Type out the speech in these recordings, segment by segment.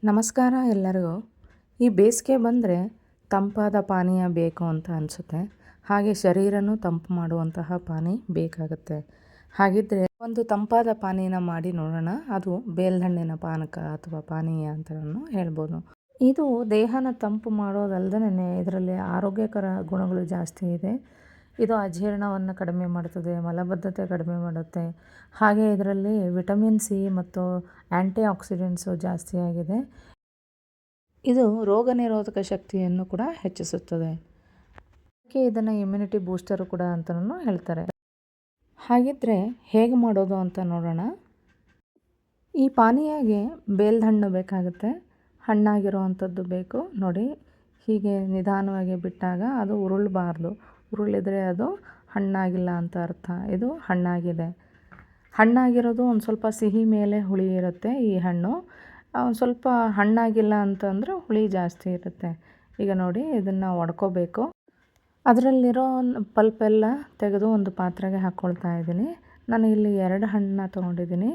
ನಮಸ್ಕಾರ ಎಲ್ಲರಿಗೂ. ಈ ಬೇಸಿಗೆ ಬಂದರೆ ತಂಪಾದ ಪಾನೀಯ ಬೇಕು ಅಂತ ಅನಿಸುತ್ತೆ. ಹಾಗೆ ಶರೀರನೂ ತಂಪು ಮಾಡುವಂತಹ ಪಾನಿ ಬೇಕಾಗುತ್ತೆ. ಹಾಗಿದ್ದರೆ ಒಂದು ತಂಪಾದ ಪಾನೀಯನ ಮಾಡಿ ನೋಡೋಣ. ಅದು ಬೇಲ್ದಣ್ಣಿನ ಪಾನಕ ಅಥವಾ ಪಾನೀಯ ಅಂತಲೂ ಹೇಳ್ಬೋದು. ಇದು ದೇಹನ ತಂಪು ಮಾಡೋದಲ್ದೇ ಇದರಲ್ಲಿ ಆರೋಗ್ಯಕರ ಗುಣಗಳು ಜಾಸ್ತಿ ಇದೆ. ಇದು ಅಜೀರ್ಣವನ್ನು ಕಡಿಮೆ ಮಾಡ್ತದೆ, ಮಲಬದ್ಧತೆ ಕಡಿಮೆ ಮಾಡುತ್ತೆ. ಹಾಗೆ ಇದರಲ್ಲಿ ವಿಟಮಿನ್ ಸಿ ಮತ್ತು ಆ್ಯಂಟಿ ಆಕ್ಸಿಡೆಂಟ್ಸು ಜಾಸ್ತಿಯಾಗಿದೆ. ಇದು ರೋಗ ನಿರೋಧಕ ಶಕ್ತಿಯನ್ನು ಕೂಡ ಹೆಚ್ಚಿಸುತ್ತದೆ. ಅದಕ್ಕೆ ಇದನ್ನು ಇಮ್ಯುನಿಟಿ ಬೂಸ್ಟರು ಕೂಡ ಅಂತಲೂ ಹೇಳ್ತಾರೆ. ಹಾಗಿದ್ದರೆ ಹೇಗೆ ಮಾಡೋದು ಅಂತ ನೋಡೋಣ. ಈ ಪಾನೀಯಗೆ ಬೇಲ್ದಣ್ಣು ಬೇಕಾಗುತ್ತೆ. ಹಣ್ಣಾಗಿರೋ ಅಂಥದ್ದು ಬೇಕು. ನೋಡಿ, ಹೀಗೆ ನಿಧಾನವಾಗಿ ಬಿಟ್ಟಾಗ ಅದು ಉರುಳಬಾರ್ದು. ಉರುಳಿದರೆ ಅದು ಹಣ್ಣಾಗಿಲ್ಲ ಅಂತ ಅರ್ಥ. ಇದು ಹಣ್ಣಾಗಿದೆ. ಹಣ್ಣಾಗಿರೋದು ಒಂದು ಸ್ವಲ್ಪ ಸಿಹಿ ಮೇಲೆ ಹುಳಿ ಇರುತ್ತೆ. ಈ ಹಣ್ಣು ಒಂದು ಸ್ವಲ್ಪ ಹಣ್ಣಾಗಿಲ್ಲ ಅಂತಂದರೆ ಹುಳಿ ಜಾಸ್ತಿ ಇರುತ್ತೆ. ಈಗ ನೋಡಿ, ಇದನ್ನು ಒಡ್ಕೋಬೇಕು. ಅದರಲ್ಲಿರೋ ಪಲ್ಪೆಲ್ಲ ತೆಗೆದು ಒಂದು ಪಾತ್ರೆಗೆ ಹಾಕ್ಕೊಳ್ತಾ ಇದ್ದೀನಿ. ನಾನು ಇಲ್ಲಿ 2 ಹಣ್ಣನ್ನ ತೊಗೊಂಡಿದ್ದೀನಿ.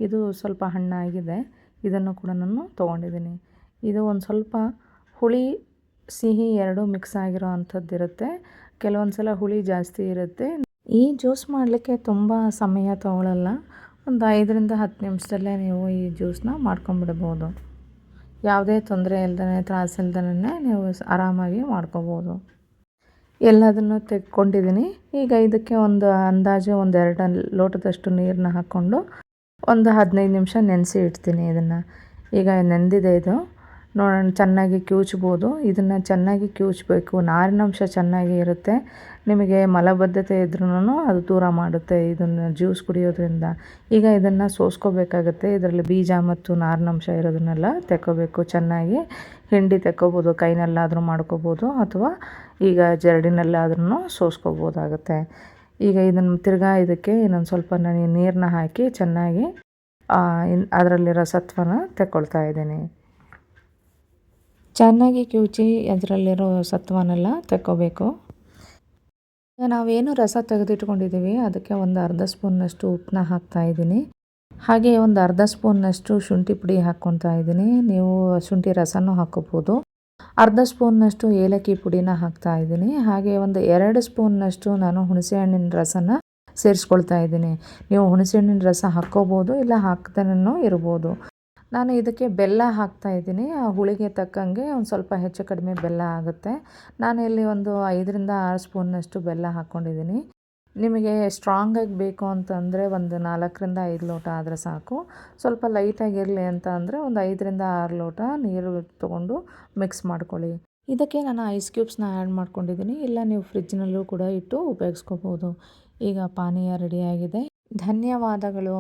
ಇದು ಸ್ವಲ್ಪ ಹಣ್ಣಾಗಿದೆ. ಇದನ್ನು ಕೂಡ ನಾನು ತೊಗೊಂಡಿದ್ದೀನಿ. ಇದು ಒಂದು ಸ್ವಲ್ಪ ಹುಳಿ ಸಿಹಿ ಎರಡೂ ಮಿಕ್ಸ್ ಆಗಿರೋ ಅಂಥದ್ದಿರುತ್ತೆ. ಕೆಲವೊಂದು ಸಲ ಹುಳಿ ಜಾಸ್ತಿ ಇರುತ್ತೆ. ಈ ಜ್ಯೂಸ್ ಮಾಡಲಿಕ್ಕೆ ತುಂಬ ಸಮಯ ತೊಗೊಳ್ಳಲ್ಲ. ಒಂದು 5ರಿಂದ 10 ನಿಮಿಷದಲ್ಲೇ ನೀವು ಈ ಜ್ಯೂಸನ್ನ ಮಾಡ್ಕೊಂಬಿಡ್ಬೋದು. ಯಾವುದೇ ತೊಂದರೆ ಇಲ್ದೇ, ತ್ರಾಸಿಲ್ದೇ ನೀವು ಆರಾಮಾಗಿ ಮಾಡ್ಕೋಬೋದು. ಎಲ್ಲದನ್ನು ತೆಕ್ಕೊಂಡಿದ್ದೀನಿ. ಈಗ ಇದಕ್ಕೆ ಒಂದು ಅಂದಾಜು 2 ಲೋಟದಷ್ಟು ನೀರನ್ನ ಹಾಕ್ಕೊಂಡು ಒಂದು 15 ನಿಮಿಷ ನೆನೆಸಿ ಇಡ್ತೀನಿ ಇದನ್ನು. ಈಗ ನೆಂದಿದೆ ಇದು. ನೋಡೋಣ, ಚೆನ್ನಾಗಿ ಕಿವುಚ್ಬೋದು. ಇದನ್ನು ಚೆನ್ನಾಗಿ ಕಿವುಚಬೇಕು. ನಾರಿನಂಶ ಚೆನ್ನಾಗಿ ಇರುತ್ತೆ. ನಿಮಗೆ ಮಲಬದ್ಧತೆ ಇದ್ರೂ ಅದು ದೂರ ಮಾಡುತ್ತೆ ಇದನ್ನು ಜ್ಯೂಸ್ ಕುಡಿಯೋದ್ರಿಂದ. ಈಗ ಇದನ್ನು ಸೋಸ್ಕೋಬೇಕಾಗತ್ತೆ. ಇದರಲ್ಲಿ ಬೀಜ ಮತ್ತು ನಾರಿನಂಶ ಇರೋದನ್ನೆಲ್ಲ ತೆಕ್ಕೋಬೇಕು. ಚೆನ್ನಾಗಿ ಹಿಂಡಿ ತೆಕ್ಕೋಬೋದು. ಕೈನಲ್ಲಾದರೂ ಮಾಡ್ಕೋಬೋದು ಅಥವಾ ಈಗ ಜರಡಿನಲ್ಲಾದ್ರೂ ಸೋಸ್ಕೋಬೋದಾಗುತ್ತೆ. ಈಗ ಇದನ್ನು ತಿರ್ಗಾ ಇದಕ್ಕೆ ಇನ್ನೊಂದು ಸ್ವಲ್ಪ ನೀರನ್ನ ಹಾಕಿ ಚೆನ್ನಾಗಿ ಅದರಲ್ಲಿರೋ ಸತ್ವನ ತೆಕ್ಕೊಳ್ತಾ ಇದ್ದೀನಿ. ಚೆನ್ನಾಗಿ ಕಿವುಚಿ ಅದರಲ್ಲಿರೋ ಸತ್ವನೆಲ್ಲ ತೆಕ್ಕೋಬೇಕು. ನಾವೇನು ರಸ ತೆಗೆದಿಟ್ಕೊಂಡಿದ್ದೀವಿ ಅದಕ್ಕೆ ಒಂದು ಅರ್ಧ ಸ್ಪೂನ್ನಷ್ಟು ಉಪ್ಪನ್ನ ಹಾಕ್ತಾಯಿದ್ದೀನಿ. ಹಾಗೆ ಒಂದು ಅರ್ಧ ಸ್ಪೂನ್ನಷ್ಟು ಶುಂಠಿ ಪುಡಿ ಹಾಕ್ಕೊತಾ ಇದ್ದೀನಿ. ನೀವು ಶುಂಠಿ ರಸನೂ ಹಾಕ್ಕೋಬೋದು. ಅರ್ಧ ಸ್ಪೂನ್ನಷ್ಟು ಏಲಕ್ಕಿ ಪುಡಿನ ಹಾಕ್ತಾಯಿದ್ದೀನಿ. ಹಾಗೆ ಒಂದು 2 ಸ್ಪೂನ್ನಷ್ಟು ನಾನು ಹುಣಸೆಹಣ್ಣಿನ ರಸನ ಸೇರಿಸ್ಕೊಳ್ತಾ ಇದ್ದೀನಿ. ನೀವು ಹುಣಸೆಹಣ್ಣಿನ ರಸ ಹಾಕ್ಕೋಬೋದು, ಇಲ್ಲ ಹಾಕ್ದೇನೂ ಇರ್ಬೋದು. ನಾನು ಇದಕ್ಕೆ ಬೆಲ್ಲ ಹಾಕ್ತಾಯಿದ್ದೀನಿ. ಆ ಹುಳಿಗೆ ತಕ್ಕಂಗೆ ಒಂದು ಸ್ವಲ್ಪ ಹೆಚ್ಚು ಕಡಿಮೆ ಬೆಲ್ಲ ಆಗುತ್ತೆ. ನಾನು ಇಲ್ಲಿ ಒಂದು 5ರಿಂದ 6 ಸ್ಪೂನ್ನಷ್ಟು ಬೆಲ್ಲ ಹಾಕ್ಕೊಂಡಿದ್ದೀನಿ. ನಿಮಗೆ ಸ್ಟ್ರಾಂಗಾಗಿ ಬೇಕು ಅಂತಂದರೆ ಒಂದು 4ರಿಂದ 5 ಲೋಟ ಆದರೆ ಸಾಕು. ಸ್ವಲ್ಪ ಲೈಟಾಗಿರಲಿ ಅಂತ ಅಂದರೆ ಒಂದು 5ರಿಂದ 6 ಲೋಟ ನೀರು ತೊಗೊಂಡು ಮಿಕ್ಸ್ ಮಾಡ್ಕೊಳ್ಳಿ. ಇದಕ್ಕೆ ನಾನು ಐಸ್ ಕ್ಯೂಬ್ಸ್ನ ಆ್ಯಡ್ ಮಾಡ್ಕೊಂಡಿದ್ದೀನಿ. ಇಲ್ಲ ನೀವು ಫ್ರಿಜ್ನಲ್ಲೂ ಕೂಡ ಇಟ್ಟು ಉಪಯೋಗಿಸ್ಕೋಬೋದು. ಈಗ ಪಾನೀಯ ರೆಡಿಯಾಗಿದೆ. ಧನ್ಯವಾದಗಳು.